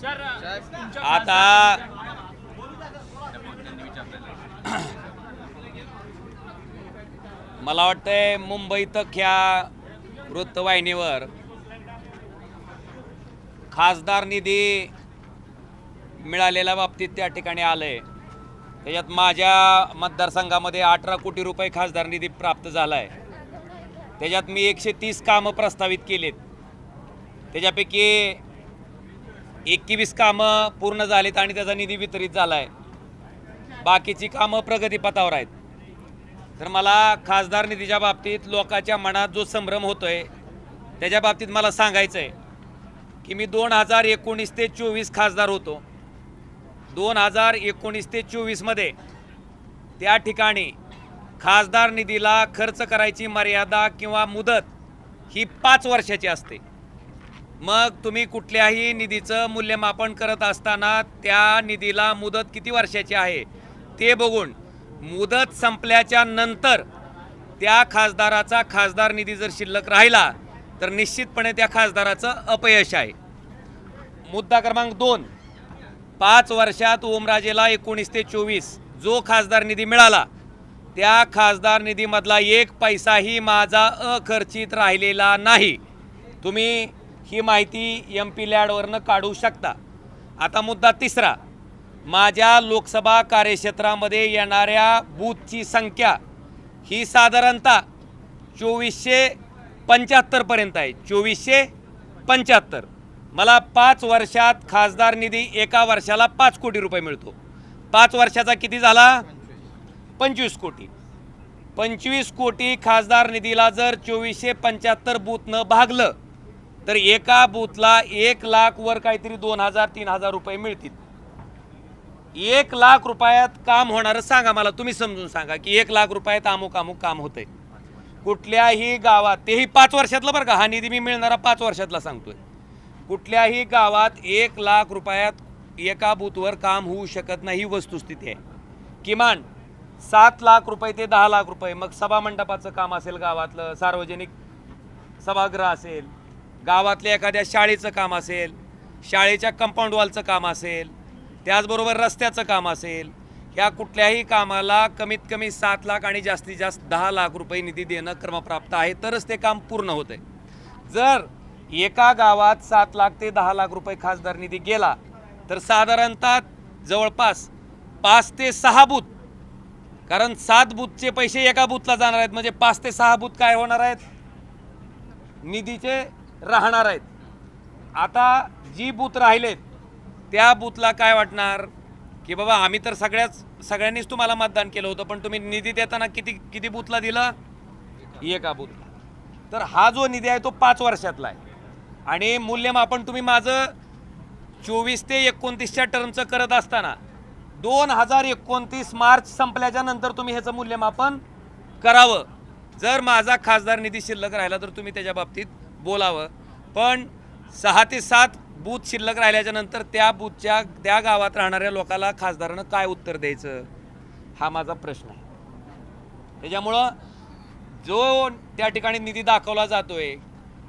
आता मला वाटतंय मुंबईत ह्या वृत्तवाहिनीवर खासदार निधी मिळालेल्या बाबतीत त्या ठिकाणी आलंय। त्याच्यात माझ्या मतदारसंघामध्ये 18 कोटी रुपये खासदार निधी प्राप्त झालाय। त्याच्यात मी 130 कामं प्रस्तावित केलेत, त्याच्यापैकी 21 कामं पूर्ण झालीत आणि त्याचा निधी वितरित झालाय। बाकीची कामं प्रगतीपथावर आहेत। तर मला खासदार निधीच्या बाबतीत लोकांच्या मनात जो संभ्रम होतोय त्याच्या बाबतीत मला सांगायचं आहे की मी 2019 ते 24 खासदार होतो। 2019 ते 24 मध्ये त्या ठिकाणी खासदार निधीला खर्च करायची मर्यादा किंवा मुदत ही 5 वर्षाची असते। मग तुम्ही कुठल्याही निधीचं मूल्यमापन करत असताना त्या निधीला मुदत किती वर्षाची आहे ते बघून मुदत संपल्याच्या नंतर त्या खासदाराचा खासदार निधी जर शिल्लक राहिला तर निश्चितपणे त्या खासदाराचं अपयश आहे। मुद्दा क्रमांक 2, 5 वर्षात ओमराजेला 19 ते 24 जो खासदार निधी मिळाला त्या खासदार निधीमधला 1 पैसाही माझा अखर्चित राहिलेला नाही। तुम्ही ही माहिती MP लॅडवरनं काढू शकता। आता मुद्दा 3, माझ्या लोकसभा कार्यक्षेत्रामध्ये येणाऱ्या बूथची संख्या ही साधारणतः 2475 पर्यंत आहे। 2475। मला 5 वर्षात खासदार निधी एका वर्षाला 5 कोटी रुपये मिळतो। 5 वर्षाचा किती झाला? 25 कोटी। 25 कोटी खासदार निधीला जर 2475 बूथनं भागलं तर एका बूथला 1 लाख वर काहीतरी 2000-3000 रुपये मिळतील। 1 लाख रुपयात काम होणारं सांगा मला, तुम्ही समजून सांगा की 1 लाख रुपयात अमुक काम होतंय कुठल्याही गावात, तेही 5 वर्षातलं बरं का, हा निधी मी मिळणारा 5 वर्षातला सांगतोय। कुठल्याही गावात 1 लाख रुपयात एका बूथवर काम होऊ शकत नाही, ही वस्तुस्थिती आहे। किमान 7 लाख रुपये ते 10 लाख रुपये, मग सभा मंडपाचं काम असेल, गावातलं सार्वजनिक सभागृह असेल, गावातल्या एखाद्या शाळेचं काम असेल, शाळेच्या कंपाऊंड वॉलचं काम असेल, त्याचबरोबर रस्त्याचं काम असेल, ह्या कुठल्याही कामाला कमीत कमी 7 लाख आणि जास्तीत जास्त 10 लाख रुपये निधी देणं क्रमप्राप्त आहे, तरच ते काम पूर्ण होतंय। जर एका गावात 7 लाख ते 10 लाख रुपये खासदार निधी गेला तर साधारणतः जवळपास 5 ते 6 बूथ, कारण 7 बूथचे पैसे एका बूथला जाणार आहेत, म्हणजे 5 ते 6 बूथ काय होणार आहेत? निधीचे राहणार आहेत। आता जी बूथ राहिलेत त्या बूथला काय वाटणार की बाबा आम्ही तर सगळ्यांनीच तुम्हाला मतदान केलं होतं, पण तुम्ही निधी देताना किती बूथला दिला? एका बूथला। तर हा जो निधी आहे तो 5 वर्षातला आहे आणि मूल्यमापन तुम्ही माझं 24 ते 29च्या टर्मचं करत असताना 2029 मार्च संपल्याच्या नंतर तुम्ही ह्याचं मूल्यमापन करावं। जर माझा खासदार निधी शिल्लक राहिला तर तुम्ही त्याच्या बाबतीत बोलावं, पण 6 ते 7 बूथ शिल्लक राहिल्याच्या नंतर त्या बूथच्या त्या गावात राहणाऱ्या लोकांना खासदारानं काय उत्तर द्यायचं, हा माझा प्रश्न आहे। त्याच्यामुळं जो त्या ठिकाणी निधी दाखवला जातोय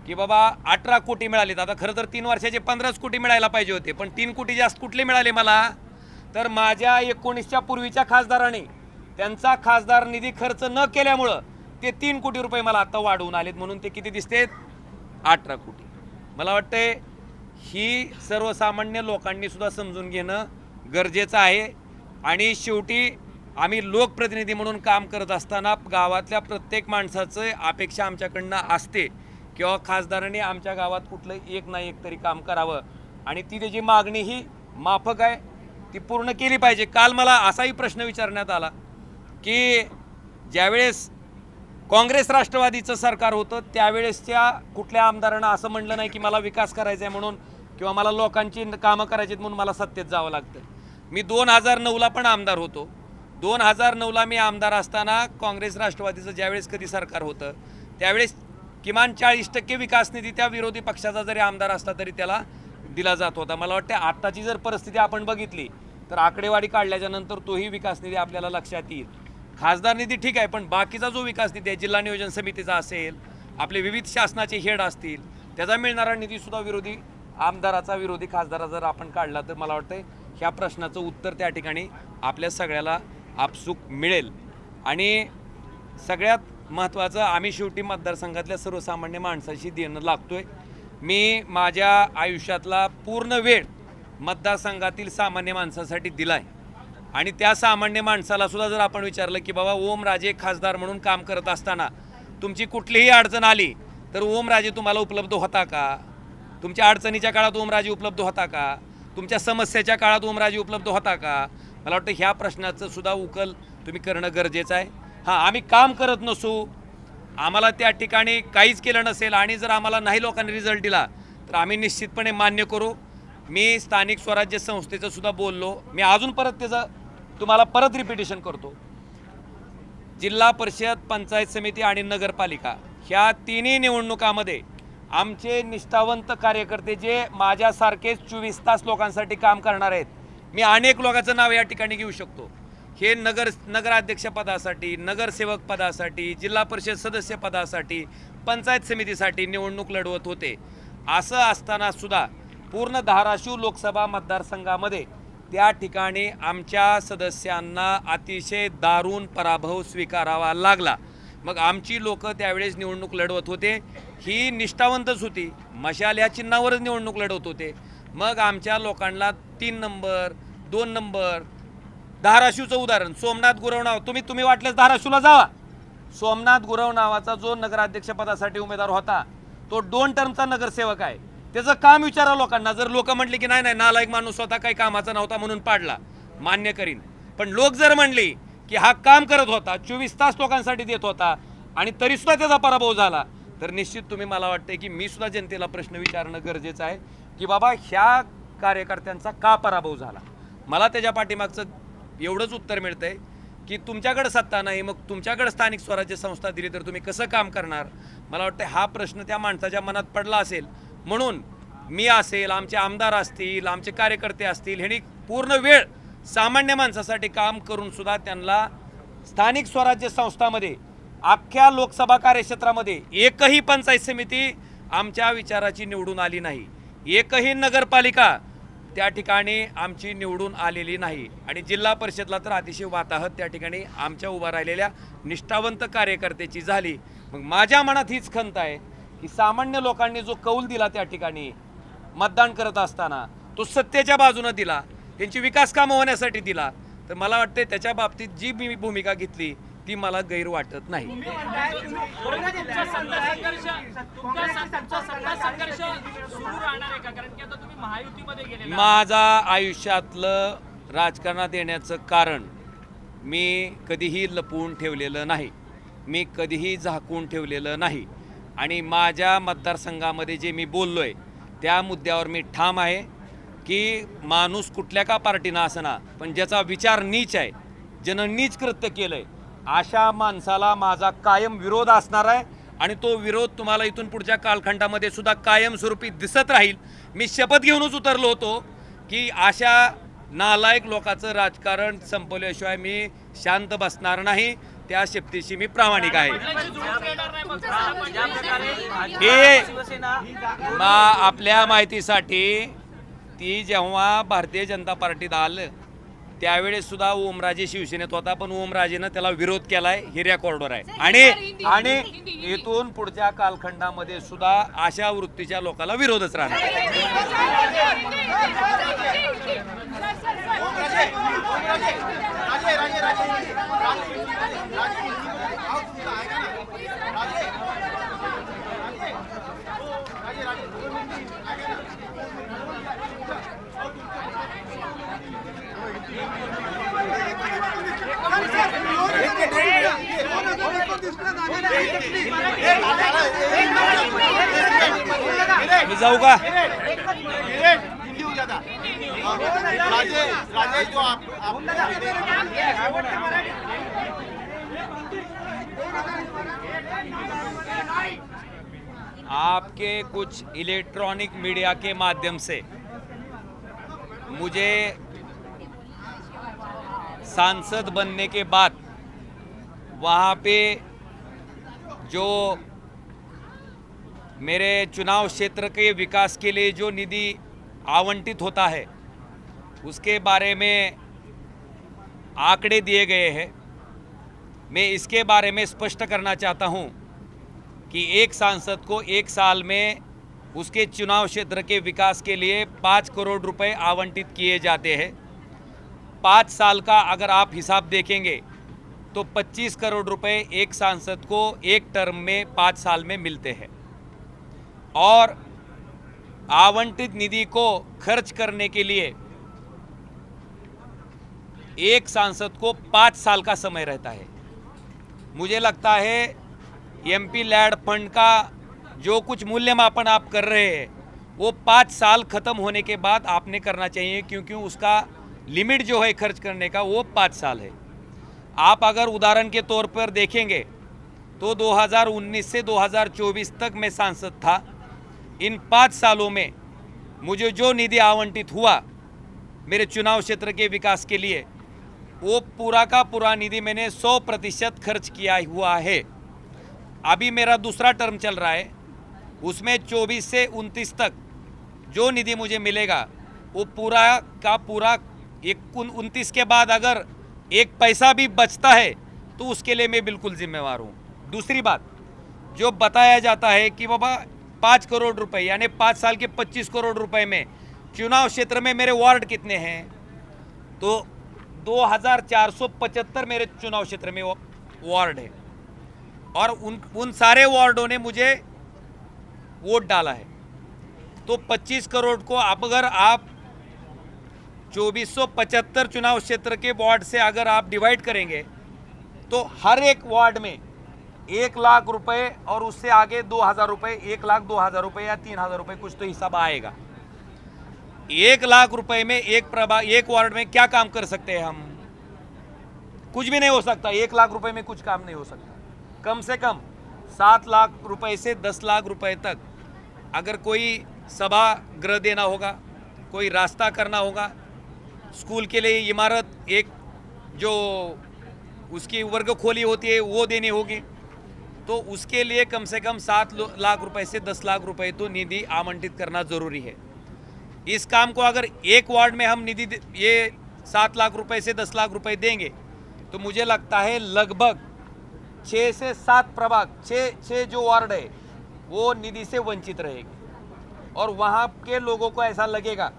की बाबा 18 कोटी मिळालेत, आता खरं तर 3 वर्षाचे 15 कोटी मिळायला पाहिजे होते, पण 3 कोटी जास्त कुठले मिळाले मला? तर माझ्या 19च्या पूर्वीच्या खासदारांनी त्यांचा खासदार निधी खर्च न केल्यामुळं ते 3 कोटी रुपये मला आता वाढवून आलेत, म्हणून ते किती दिसतेत? 18 कोटी। मला वाटतंय ही सर्वसामान्य लोकांनी सुद्धा समजून घेणं गरजेचं आहे। आणि शेवटी आम्ही लोकप्रतिनिधी म्हणून काम करत असताना गावातल्या प्रत्येक माणसाचं अपेक्षा आमच्याकडनं असते किंवा खासदारांनी आमच्या गावात कुठलं एक ना एक तरी काम करावं आणि ती त्याची मागणी ही माफक आहे, ती पूर्ण केली पाहिजे। काल मला असाही प्रश्न विचारण्यात आला की ज्यावेळेस काँग्रेस राष्ट्रवादीचं सरकार होतं त्यावेळेसच्या कुठल्या आमदारांना असं म्हणलं नाही की मला विकास करायचा आहे म्हणून किंवा मला लोकांची कामं करायची म्हणून मला सत्तेत जावं लागतं। मी 2009ला पण आमदार होतो। 2009ला मी आमदार असताना काँग्रेस राष्ट्रवादीचं ज्यावेळेस कधी सरकार होतं त्यावेळेस किमान 40% विकास निधी त्या विरोधी पक्षाचा जरी आमदार असता तरी त्याला दिला जात होता। मला वाटतं आत्ताची जर परिस्थिती आपण बघितली तर आकडेवारी काढल्याच्या नंतर तोही विकास निधी आपल्याला लक्षात येईल। खासदार निधी ठीक आहे, पण बाकीचा जो विकास निधी आहे, जिल्हा नियोजन समितीचा असेल, आपले विविध शासनाचे हेड असतील, त्याचा मिळणारा निधीसुद्धा विरोधी आमदाराचा विरोधी खासदार जर आपण काढला तर मला वाटतं ह्या प्रश्नाचं उत्तर त्या ठिकाणी आपल्या सगळ्याला आपसूक मिळेल. आणि सगळ्यात महत्त्वाचं, आम्ही शेवटी मतदारसंघातल्या सर्वसामान्य माणसाशी देणं लागतोय. मी माझ्या आयुष्यातला पूर्ण वेळ मतदारसंघातील सामान्य माणसासाठी दिला आहे. आणि त्या सामान्य माणसाला सुद्धा जर आपण विचारलं की बाबा ओमराजे खासदार म्हणून काम करत असताना तुमची कुठलीही अडचण आली तर ओमराजे तुम्हाला उपलब्ध होता का? तुमच्या अडचणीच्या काळात ओमराजे उपलब्ध होता का? तुमच्या समस्येच्या काळात ओमराजे उपलब्ध होता का? मला वाटतं ह्या प्रश्नाचं सुद्धा उकल तुम्ही करणं गरजेचं आहे. हां, आम्ही काम करत नसू, आम्हाला त्या ठिकाणी काहीच केलं नसेल आणि जर आम्हाला नाही लोकांनी रिझल्ट दिला तर आम्ही निश्चितपणे मान्य करू. मी स्थानिक स्वराज्य संस्थेचं सुद्धा बोललो. मी अजून परत त्याचं तुम्हाला परत रिपिटेशन करतो. जिल्हा परिषद, पंचायत समिती आणि नगरपालिका ह्या तिन्ही निवडणुकामध्ये आमचे निष्ठावंत कार्यकर्ते जे माझ्यासारखेच 24 तास लोकांसाठी काम करणार आहेत, मी अनेक लोकांचं नाव या ठिकाणी घेऊ शकतो. हे नगराध्यक्षपदासाठी, नगरसेवक पदासाठी, जिल्हा परिषद सदस्य पदासाठी, पंचायत समितीसाठी निवडणूक लढवत होते. असं असताना सुद्धा पूर्ण धाराशिव लोकसभा मतदारसंघामध्ये त्या ठिकाणी आमच्या सदस्यांना अतिशय दारुण पराभव स्वीकारावा लागला. मग आमची लोक त्यावेळेस निवडणूक लढवत होते, ही निष्ठावंतच होती, मशाल ह्या चिन्हावरच निवडणूक लढवत होते. मग आमच्या लोकांना 3 नंबर 2 नंबर, धाराशिवचं उदाहरण सोमनाथ गुरव नाव, तुम्ही वाटल्यास धाराशिवला जावा. सोमनाथ गुरव नावाचा जो नगराध्यक्षपदासाठी उमेदवार होता तो 2 टर्मचा नगरसेवक आहे. त्याचं काम विचारा लोकांना. जर लोक म्हटले की नाही नालायक माणूस होता, काही कामाचा नव्हता म्हणून पाडला, मान्य करीन. पण लोक जर म्हणले की हा काम करत होता, 24 तास लोकांसाठी देत होता आणि तरीसुद्धा त्याचा पराभव झाला, तर निश्चित तुम्ही, मला वाटते की मी सुद्धा जनतेला प्रश्न विचारणं गरजेचं आहे की बाबा ह्या कार्यकर्त्यांचा का पराभव झाला. मला त्याच्या पाठीमागचं एवढंच उत्तर मिळतं आहे की तुमच्याकडे सत्ता नाही, मग तुमच्याकडे स्थानिक स्वराज्य संस्था दिली तर तुम्ही कसं काम करणार. मला वाटतं हा प्रश्न त्या माणसाच्या मनात पडला असेल, म्हणून मी असेल, आमचे आमदार असतील, आमचे कार्यकर्ते असतील, ह्यांनी पूर्ण वेळ सामान्य माणसासाठी काम करून सुद्धा त्यांना स्थानिक स्वराज्य संस्थांमध्ये अख्ख्या लोकसभा कार्यक्षेत्रामध्ये एकही पंचायत समिती आमच्या विचाराची निवडून आली नाही, एकही नगरपालिका त्या ठिकाणी आमची निवडून आलेली नाही. आणि जिल्हा परिषदला तर अतिशय वाताहत त्या ठिकाणी आमच्या उभा राहिलेल्या निष्ठावंत कार्यकर्त्याची झाली. मग माझ्या मनात हीच खंत आहे की सामान्य लोकांनी जो कौल दिला त्या ठिकाणी मतदान करत असताना, तो सत्तेच्या बाजूने दिला, त्यांची विकास कामं होण्यासाठी दिला, तर मला वाटते त्याच्या बाबतीत जी मी भूमिका घेतली ती मला गैर वाटत नाही. माझा आयुष्यातलं राजकारणात येण्याचं कारण मी कधीही लपवून ठेवलेलं नाही, मी कधीही झाकून ठेवलेलं नाही. आणि माझ्या मतदारसंघामध्ये जे मी बोललोय त्या मुद्द्यावर मी ठाम आहे की माणूस कुठल्या का पार्टीनं असना, पण ज्याचा विचार नीच आहे, ज्यानं नीच कृत्य केलंय, अशा माणसाला माझा कायम विरोध असणार आहे. आणि तो विरोध तुम्हाला इथून पुढच्या कालखंडामध्ये सुद्धा कायमस्वरूपी दिसत राहील. मी शपथ घेऊनच उतरलो होतो की अशा नालायक लोकांचं राजकारण संपवल्याशिवाय मी शांत बसणार नाही. त्या शपथेशी मी प्रामाणिक आहे. हे आपल्या माहितीसाठी, ती जेव्हा भारतीय जनता पार्टीत आलं त्यावेळेस सुद्धा ओमराजे शिवसेनेत होता, पण ओमराजेनं त्याला विरोध केलाय, हे रेकॉर्डवर आहे. आणि इथून पुढच्या कालखंडामध्ये सुद्धा अशा वृत्तीच्या लोकांना विरोधच राहणार. मी जाऊ का? आपके कुछ इलेक्ट्रॉनिक मीडिया के माध्यम से मुझे सांसद बनने के बाद वहाँ पे जो मेरे चुनाव क्षेत्र के विकास के लिए जो निधि आवंटित होता है उसके बारे में आंकड़े दिए गए हैं। मैं इसके बारे में स्पष्ट करना चाहता हूं कि एक सांसद को एक साल में उसके चुनाव क्षेत्र के विकास के लिए 5 करोड़ रुपए आवंटित किए जाते हैं। 5 साल का अगर आप हिसाब देखेंगे तो 25 करोड़ रुपए एक सांसद को एक टर्म में 5 साल में मिलते हैं और आवंटित निधि को खर्च करने के लिए एक सांसद को 5 साल का समय रहता है। मुझे लगता है एमपी लैड फंड का जो कुछ मूल्यमापन आप कर रहे हैं वो 5 साल खत्म होने के बाद आपने करना चाहिए, क्योंकि उसका लिमिट जो है खर्च करने का वो 5 साल है। आप अगर उदाहरण के तौर पर देखेंगे तो 2019 से 2024 तक मैं सांसद था। इन 5 सालों में मुझे जो निधि आवंटित हुआ मेरे चुनाव क्षेत्र के विकास के लिए, वो पूरा का पूरा निधि मैंने 100% खर्च किया हुआ है। अभी मेरा दूसरा टर्म चल रहा है, उसमें 24 से 29 तक जो निधि मुझे मिलेगा वो पूरा का पूरा 29 के बाद अगर एक पैसा भी बचता है तो उसके लिए मैं बिल्कुल जिम्मेवार हूँ। दूसरी बात, जो बताया जाता है कि बाबा 5 करोड़ रुपए यानी 5 साल के 25 करोड़ रुपए में चुनाव क्षेत्र में मेरे वार्ड कितने हैं, तो 2475 मेरे चुनाव क्षेत्र में वार्ड है और उन सारे वार्डों ने मुझे वोट डाला है। तो 25 करोड़ को अगर आप 2475 चुनाव क्षेत्र के वार्ड से अगर आप डिवाइड करेंगे तो हर एक वार्ड में 1 लाख रुपए और उससे आगे 2000 रुपए, 1 लाख 2000 रुपए या 3000 रुपए कुछ तो हिसाब आएगा। 1 लाख रुपए में एक वार्ड में क्या काम कर सकते हैं हम? कुछ भी नहीं हो सकता। 1 लाख रुपए में कुछ काम नहीं हो सकता। कम से कम 7 लाख रुपए से 10 लाख रुपए तक अगर कोई सभागृह देना होगा, कोई रास्ता करना होगा, स्कूल के लिए इमारत एक जो उसकी वर्ग खोली होती है वो देनी होगी, तो उसके लिए कम से कम 7 लाख रुपए से 10 लाख रुपए तो निधि आवंटित करना ज़रूरी है। इस काम को अगर एक वार्ड में हम निधि ये 7 लाख रुपए से 10 लाख रुपए देंगे तो मुझे लगता है लगभग 6 से 7 प्रभाग, 6 जो वार्ड है वो निधि से वंचित रहेगी और वहाँ के लोगों को ऐसा लगेगा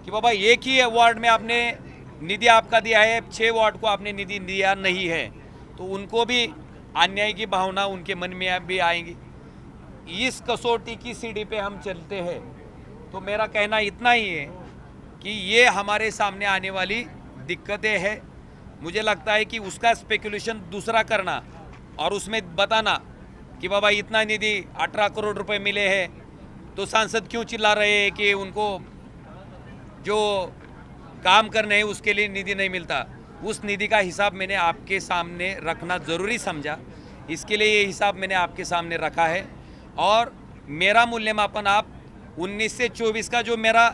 कि बाबा एक ही वार्ड में आपने निधि आपका दिया है, 6 वार्ड को आपने निधि दिया नहीं है, तो उनको भी अन्याय की भावना उनके मन में भी आएंगी। इस कसौटी की सीढ़ी पे हम चलते हैं। तो मेरा कहना इतना ही है कि ये हमारे सामने आने वाली दिक्कतें हैं। मुझे लगता है कि उसका स्पेकुलेशन दूसरा करना और उसमें बताना कि बाबा इतना निधि 18 करोड़ रुपए मिले हैं, तो सांसद क्यों चिल्ला रहे हैं कि उनको जो काम करने हैं उसके लिए निधि नहीं मिलता। उस निधि का हिसाब मैंने आपके सामने रखना ज़रूरी समझा, इसके लिए ये हिसाब मैंने आपके सामने रखा है। और मेरा मूल्यमापन आप 19 से 24 का जो मेरा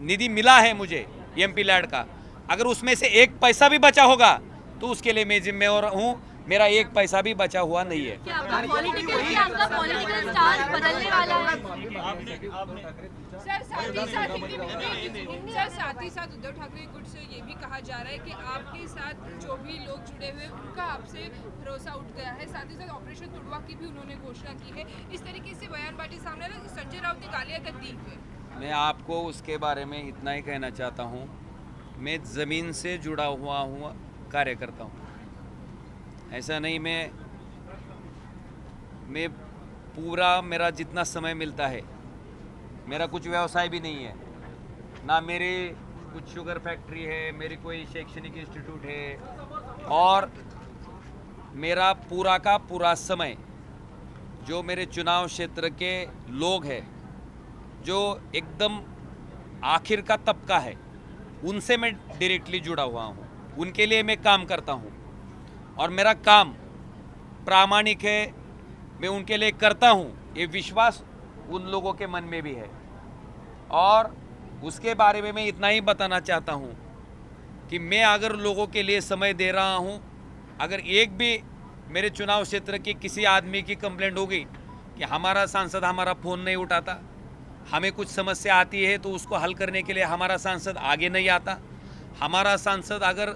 निधि मिला है मुझे एमपी लैड का, अगर उसमें से 1 पैसा भी बचा होगा तो उसके लिए मैं जिम्मेवार हूँ। मेरा 1 पैसा भी बचा हुआ नहीं है। क्या आपका पॉलिटिकल स्टांस बदलने वाला है? सर साथ ही साथ उद्धव ठाकरे गुट से ये भी कहा जा रहा है कि आपके साथ जो भी लोग जुड़े हुए उनका आपसे भरोसा उठ गया है। साथ ही साथ ऑपरेशन तुड़वा की भी उन्होंने घोषणा की है। इस तरीके से बयानबाजी सामने आ रहा है। संजय राउत ने गालियां तक दी है। मैं आपको उसके बारे में इतना ही कहना चाहता हूँ, मैं ज़मीन से जुड़ा हुआ कार्यकर्ता हूँ। ऐसा नहीं मैं पूरा मेरा जितना समय मिलता है, मेरा कुछ व्यवसाय भी नहीं है, ना मेरी कुछ शुगर फैक्ट्री है, मेरी कोई शैक्षणिक इंस्टीट्यूट है, और मेरा पूरा का पूरा समय जो मेरे चुनाव क्षेत्र के लोग हैं, जो एकदम आखिर का तबका है, उनसे मैं डायरेक्टली जुड़ा हुआ हूँ। उनके लिए मैं काम करता हूँ और मेरा काम प्रामाणिक है, मैं उनके लिए करता हूँ, ये विश्वास उन लोगों के मन में भी है। और उसके बारे में मैं इतना ही बताना चाहता हूँ कि मैं अगर लोगों के लिए समय दे रहा हूँ, अगर एक भी मेरे चुनाव क्षेत्र के किसी आदमी की कंप्लेंट होगी कि हमारा सांसद हमारा फ़ोन नहीं उठाता, हमें कुछ समस्या आती है तो उसको हल करने के लिए हमारा सांसद आगे नहीं आता, हमारा सांसद अगर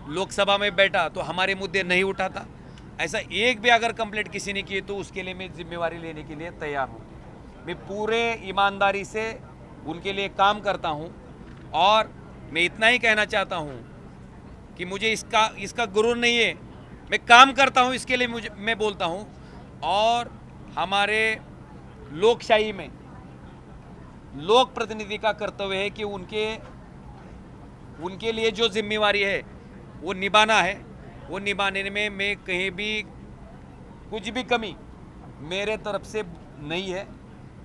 लोकसभा में बैठा तो हमारे मुद्दे नहीं उठाता। ऐसा एक भी अगर कंप्लेंट किसी ने की तो उसके लिए मैं जिम्मेवारी लेने के लिए तैयार हूँ। मैं पूरे ईमानदारी से उनके लिए काम करता हूँ और मैं इतना ही कहना चाहता हूँ कि मुझे इसका गुरूर नहीं है, मैं काम करता हूँ, इसके लिए मैं बोलता हूँ। और हमारे लोकशाही में लोक प्रतिनिधि का कर्तव्य है कि उनके लिए जो जिम्मेवारी है वो निभाना है। वो निभाने में मैं कहीं भी कुछ भी कमी मेरे तरफ से नहीं है।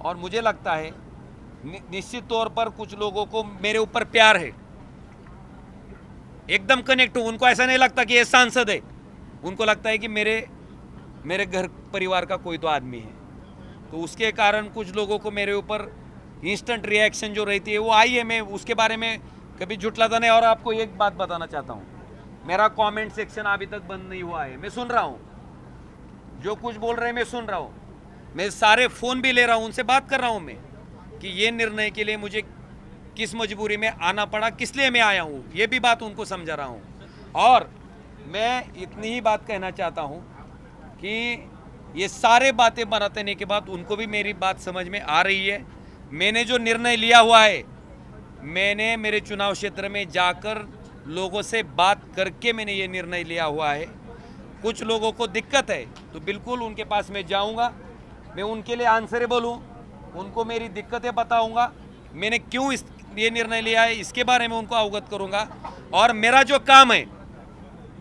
और मुझे लगता है निश्चित तौर पर कुछ लोगों को मेरे ऊपर प्यार है, एकदम कनेक्ट हूँ। उनको ऐसा नहीं लगता कि ये सांसद है, उनको लगता है कि मेरे घर परिवार का कोई तो आदमी है। तो उसके कारण कुछ लोगों को मेरे ऊपर इंस्टेंट रिएक्शन जो रहती है वो आई है। मैं उसके बारे में कभी झुठलाता नहीं। और आपको एक बात बताना चाहता हूँ, मेरा कमेंट सेक्शन अभी तक बंद नहीं हुआ है, मैं सुन रहा हूँ, जो कुछ बोल रहे हैं मैं सुन रहा हूँ। मैं सारे फ़ोन भी ले रहा हूँ, उनसे बात कर रहा हूँ मैं कि ये निर्णय के लिए मुझे किस मजबूरी में आना पड़ा, किस लिए मैं आया हूँ, ये भी बात उनको समझा रहा हूँ। और मैं इतनी ही बात कहना चाहता हूँ कि ये सारे बातें बनाने के बाद उनको भी मेरी बात समझ में आ रही है। मैंने जो निर्णय लिया हुआ है, मैंने मेरे चुनाव क्षेत्र में जाकर लोगों से बात करके मैंने ये निर्णय लिया हुआ है। कुछ लोगों को दिक्कत है तो बिल्कुल उनके पास मैं जाऊंगा, मैं उनके लिए आंसरेबल हूँ, उनको मेरी दिक्कतें बताऊंगा, मैंने क्यों ये निर्णय लिया है इसके बारे में उनको अवगत करूंगा। और मेरा जो काम है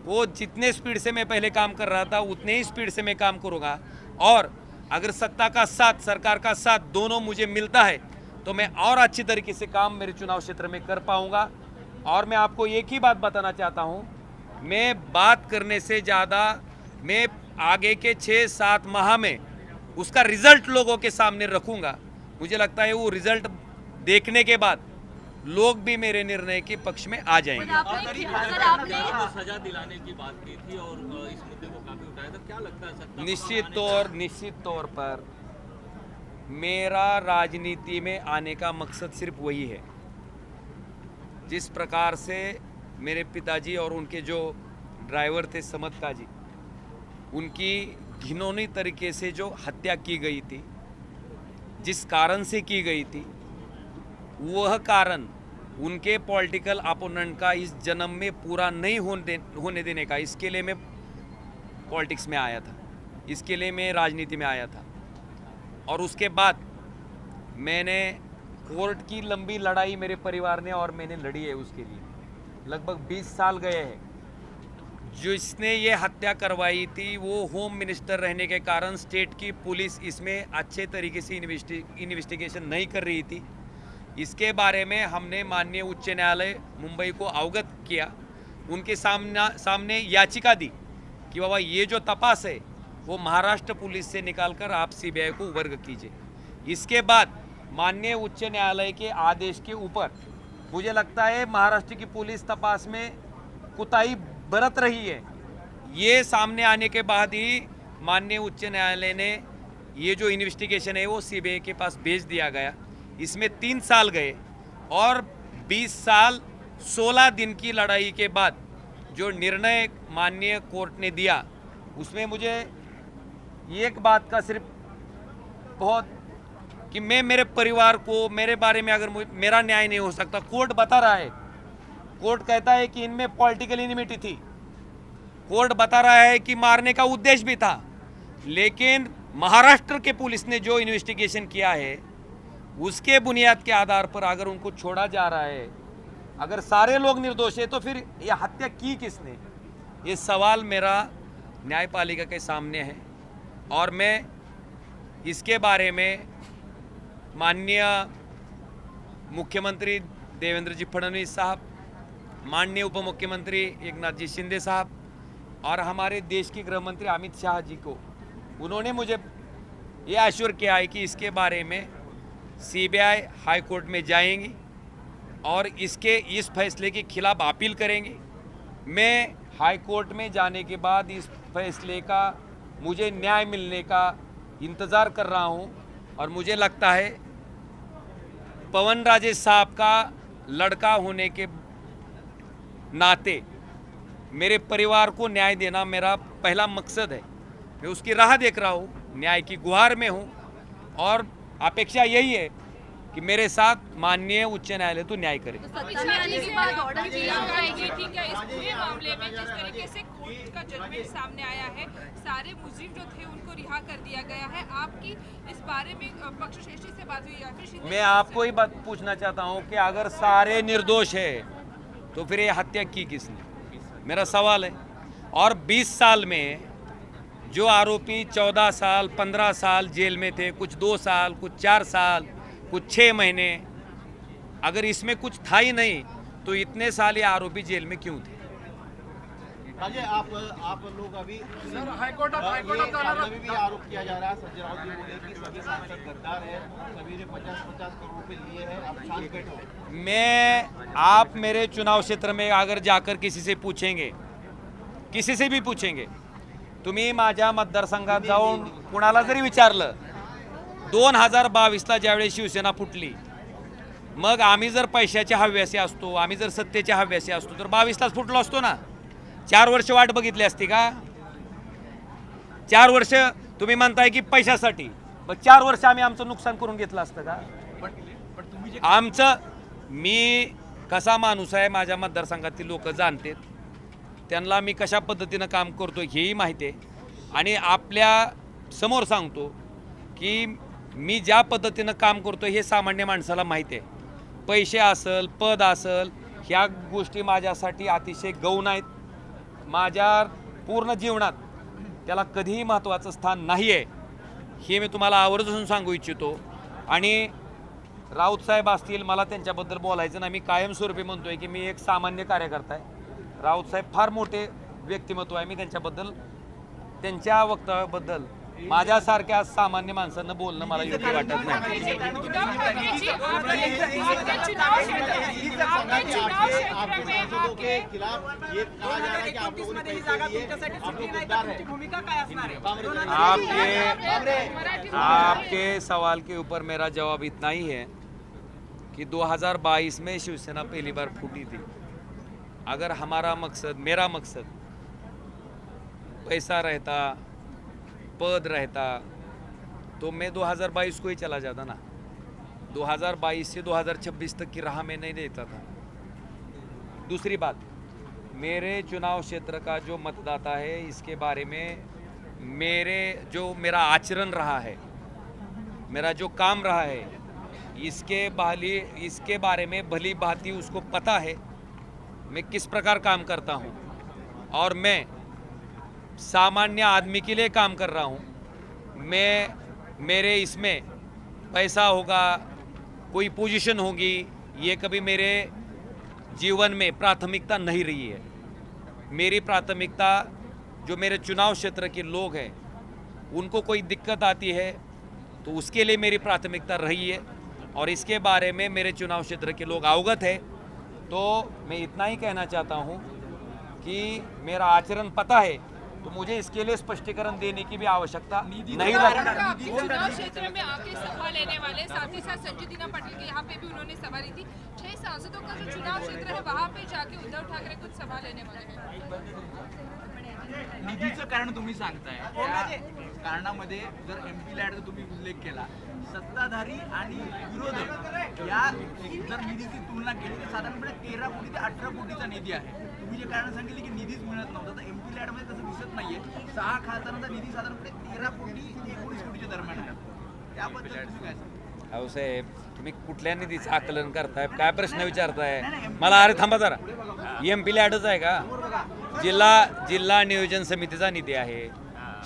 वो जितने स्पीड से मैं पहले काम कर रहा था उतने ही स्पीड से मैं काम करूंगा। और अगर सत्ता का साथ, सरकार का साथ दोनों मुझे मिलता है तो मैं और अच्छी तरीके से काम मेरे चुनाव क्षेत्र में कर पाऊंगा। और मैं आपको एक ही बात बताना चाहता हूं, मैं बात करने से ज़्यादा मैं आगे के 6-7 माह में उसका रिजल्ट लोगों के सामने रखूंगा। मुझे लगता है वो रिजल्ट देखने के बाद लोग भी मेरे निर्णय के पक्ष में आ जाएंगे। अगर आपने सजा दिलाने की बात की थी और इस मुद्दे को काफी उठाया था, क्या लगता है सत्ता निश्चित तौर पर मेरा राजनीति में आने का मकसद सिर्फ वही है। जिस प्रकार से मेरे पिताजी और उनके जो ड्राइवर थे समत काजी, उनकी घिनौनी तरीके से जो हत्या की गई थी, जिस कारण से की गई थी, वह कारण उनके पॉलिटिकल अपोनेंट का इस जन्म में पूरा नहीं होने देने का, इसके लिए मैं पॉलिटिक्स में आया था, इसके लिए मैं राजनीति में आया था। और उसके बाद मैंने कोर्ट की लंबी लड़ाई मेरे परिवार ने और मैंने लड़ी है, उसके लिए लगभग 20 साल गए हैं। जिसने ये हत्या करवाई थी वो होम मिनिस्टर रहने के कारण स्टेट की पुलिस इसमें अच्छे तरीके से इन्वेस्टिगेशन नहीं कर रही थी। इसके बारे में हमने माननीय उच्च न्यायालय मुंबई को अवगत किया, उनके सामने याचिका दी कि बाबा ये जो तपास है वो महाराष्ट्र पुलिस से निकालकर आप सीबीआई को वर्ग कीजिए। इसके बाद माननीय उच्च न्यायालय के आदेश के ऊपर मुझे लगता है महाराष्ट्र की पुलिस तपास में कुताही बरत रही है। ये सामने आने के बाद ही माननीय उच्च न्यायालय ने ये जो इन्वेस्टिगेशन है वो सीबीआई के पास भेज दिया गया। इसमें 3 साल गए और 20 साल 16 दिन की लड़ाई के बाद जो निर्णय माननीय कोर्ट ने दिया उसमें मुझे एक बात का सिर्फ बहुत कि मैं मेरे परिवार को, मेरे बारे में अगर मेरा न्याय नहीं हो सकता, कोर्ट बता रहा है, कोर्ट कहता है कि इनमें पॉलिटिकल इनिमिटी थी, कोर्ट बता रहा है कि मारने का उद्देश्य भी था, लेकिन महाराष्ट्र के पुलिस ने जो इन्वेस्टिगेशन किया है उसके बुनियाद के आधार पर अगर उनको छोड़ा जा रहा है, अगर सारे लोग निर्दोष है तो फिर ये हत्या की किसने? ये सवाल मेरा न्यायपालिका के सामने है। और मैं इसके बारे में माननीय मुख्यमंत्री देवेंद्र जी फडणवीस साहब, माननीय उप मुख्यमंत्री एकनाथ जी शिंदे साहब और हमारे देश के गृह मंत्री अमित शाह जी को, उन्होंने मुझे ये आश्वर किया है कि इसके बारे में सीबीआई हाई कोर्ट में जाएंगी और इस फैसले के खिलाफ अपील करेंगे। मैं हाई कोर्ट में जाने के बाद इस फैसले का मुझे न्याय मिलने का इंतज़ार कर रहा हूँ और मुझे लगता है पवन राजेश साहब का लड़का होने के नाते मेरे परिवार को न्याय देना मेरा पहला मकसद है। मैं उसकी राह देख रहा हूँ, न्याय की गुहार में हूँ और अपेक्षा यही है कि मेरे साथ माननीय उच्च न्यायालय तो न्याय करे। तो सत्ता में आने के बाद ऑर्डर किया जाएगी, ठीक है। इस पूरे मामले में जिस तरीके से कोर्ट का जजमेंट सामने आया है, सारे मुलजिम जो थे उनको रिहा कर दिया गया है, आपकी इस बारे में पक्षश्रेष्ठी से बात हुई या फिर मैं आपको ही बात पूछना चाहता हूँ कि अगर सारे निर्दोष है तो फिर ये हत्या की किसने, मेरा सवाल है। और 20 साल में जो आरोपी 14 साल 15 साल जेल में थे, कुछ 2 साल, कुछ 4 साल, कुछ 6 महीने, अगर इसमें कुछ था ही नहीं तो इतने साल ये आरोपी जेल में क्यों थे? राजे, आप लोग अभी सर हाईकोर्ट में भी आरोप किया जा रहा है, संजय राउत जी बोले कि सभी सांसद गद्दार है, सभी ने 50-50 करोड़ रुपए लिए हैं, आप शांत बैठो। मैं आप मेरे चुनाव क्षेत्र में अगर जाकर किसी से पूछेंगे, किसी से भी पूछेंगे, तुम्ही माझ्या मतदारसंघात जाऊन कुणाला जरी विचारलं 2022ला ज्यावेळेस शिवसेना फुटली, मग आम्ही जर पैशाच्या हव्यासी असतो, आम्ही जर सत्तेच्या हव्यासी असतो तर 22लाच फुटलो असतो ना। 4 वर्ष वाट बघितली असती का? 4 वर्ष तुम्ही म्हणताय की पैशासाठी, मग 4 वर्ष आम्ही आमचं नुकसान करून घेतलं असतं का? आमचं, मी कसा माणूस आहे माझ्या मतदारसंघातील लोक जाणतात, त्यांना मी कशा पद्धतीनं काम करतो हेही माहिती आहे आणि आपल्या समोर सांगतो की मी ज्या पद्धतीनं काम करतो हे सामान्य माणसाला माहिती आहे। पैसे असेल, पद असेल, ह्या गोष्टी माझ्यासाठी अतिशय गौण आहेत। माझ्या पूर्ण जीवनात त्याला कधीही महत्त्वाचं स्थान नाही आहे, हे मी तुम्हाला आवर्जून सांगू इच्छितो। आणि राऊत साहेब असतील, मला त्यांच्याबद्दल बोलायचं नाही, मी कायमस्वरूपी म्हणतोय की मी एक सामान्य कार्यकर्ता आहे। राऊत साहेब फार मोठे व्यक्तिमत्व आहे, मी त्यांच्याबद्दल, त्यांच्या वक्तव्याबद्दल माझ्यासारख्या सामान्य माणसांना बोलणं मला योग्य वाटत नाही। आपके सवाल के ऊपर मेरा जवाब इतना ही है कि 2022 में शिवसेना पहली बार फूटी थी। अगर हमारा मकसद, मेरा मकसद पैसा रहता, पद रहता, तो मैं 2022 को ही चला जाता ना। 2022 से 2026 तक की राह में नहीं देता था। दूसरी बात, मेरे चुनाव क्षेत्र का जो मतदाता है, इसके बारे में मेरा आचरण रहा है, मेरा जो काम रहा है, इसके बारे में भली भांति उसको पता है मैं किस प्रकार काम करता हूँ और मैं सामान्य आदमी के लिए काम कर रहा हूँ। मेरे इसमें पैसा होगा, कोई पोजीशन होगी, ये कभी मेरे जीवन में प्राथमिकता नहीं रही है। मेरी प्राथमिकता जो मेरे चुनाव क्षेत्र के लोग हैं, उनको कोई दिक्कत आती है तो उसके लिए मेरी प्राथमिकता रही है और इसके बारे में मेरे चुनाव क्षेत्र के लोग अवगत है। तो मैं इतना ही कहना चाहता हूँ कि मेरा आचरण पता है, तो मुझे इसके लिए स्पष्टीकरण देने की भी आवश्यकता नहीं लगती। चुनाव क्षेत्र में आके सभा लेने वाले, साथ ही साथ संजय दीना पटेल के यहाँ पे भी उन्होंने सभा ली थी। 6 सांसदों का जो चुनाव क्षेत्र है वहाँ पे जाके उद्धव ठाकरे कुछ सभा लेने वाले हैं। निधीचं कारण तुम्ही सांगताय, त्या कारणामध्ये जर एमपी लॅडचा तुम्ही उल्लेख केला, सत्ताधारी आणि विरोधक या जर निधीची तुलना केली तर साधारणपणे 13 कोटी ते 18 कोटीचा निधी आहे। तुम्ही जे कारण सांगितले की निधीच मिळत नव्हता, तर एमपी लॅडमध्ये तसं दिसत नाहीये। 6 खासदारांचा निधी साधारणपणे 13 कोटी ते 19 कोटीच्या दरम्यान आहे। त्याबद्दल तुम्ही काय सांगता? अहो साहेब, तुम्ही कुठल्या निधीचं आकलन करताय, काय प्रश्न विचारताय मला? अरे थांबा जरा, एमपी लॅडच आहे का? जिल्हा नियोजन समितीचा निधी आहे,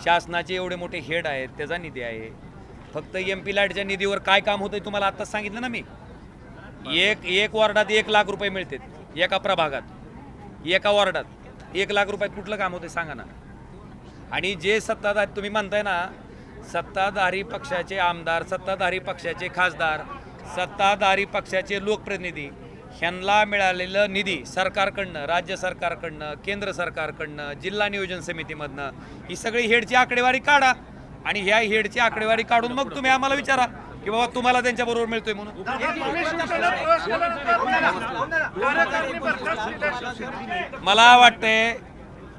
शासनाचे एवढे मोठे हेड आहेत त्याचा निधी आहे। फक्त एमपी लॅडच्या निधीवर काय काम होतंय तुम्हाला आत्ताच सांगितलं ना मी। एक वॉर्डात 1 लाख रुपये मिळतात, एका प्रभागात, एका वॉर्डात 1 लाख रुपयात कुठलं काम होतंय सांगा ना। आणि जे सत्ताधारी तुम्ही म्हणताय ना, सत्ताधारी पक्षाचे आमदार, सत्ताधारी पक्षाचे खासदार, सत्ताधारी पक्षाचे लोकप्रतिनिधी, ह्यांना मिळालेलं निधी सरकारकडनं, राज्य सरकारकडनं, केंद्र सरकारकडनं, जिल्हा नियोजन समितीमधनं, ही सगळी हेडची आकडेवारी काढा। आणि ह्या हेडची आकडेवारी काढून मग तुम्ही आम्हाला विचारा की बाबा तुम्हाला त्यांच्याबरोबर मिळतोय म्हणून. मला वाटतंय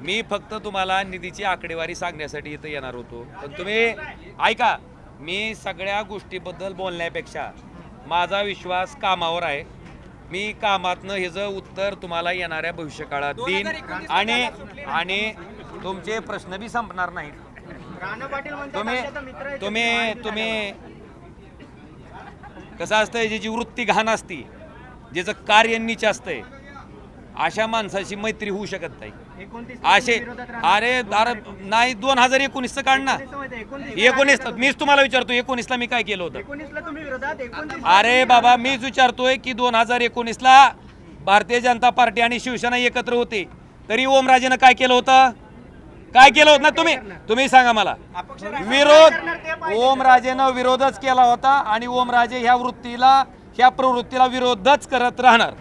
मी फक्त तुम्हाला निधीची आकडेवारी सांगण्यासाठी इथं येणार होतो, पण तुम्ही ऐका, मी सगळ्या गोष्टीबद्दल बोलण्यापेक्षा माझा विश्वास कामावर आहे. मी कामातनं ह्याचं उत्तर तुम्हाला येणाऱ्या भविष्यकाळात देईन आणि आणि तुमचे प्रश्न बी संपणार नाहीत. तुम्ही कसं असतंय, ज्याची वृत्ती घाण असती, ज्याचं कार्य नीच असतंय, अशा माणसाची मैत्री होऊ शकत नाही. असे अरे नाही 2019चं काढ ना. 19 मीच तुम्हाला विचारतो 19ला मी काय केलं होतं? अरे बाबा मीच विचारतोय की 2019ला भारतीय जनता पार्टी आणि शिवसेना एकत्र होते, तरी ओमराजेनं काय केलं होतं? काय केलं होतं ना तुम्ही सांगा मला. विरोध ओमराजेनं विरोधच केला होता आणि ओमराजे ह्या प्रवृत्तीला विरोधच करत राहणार.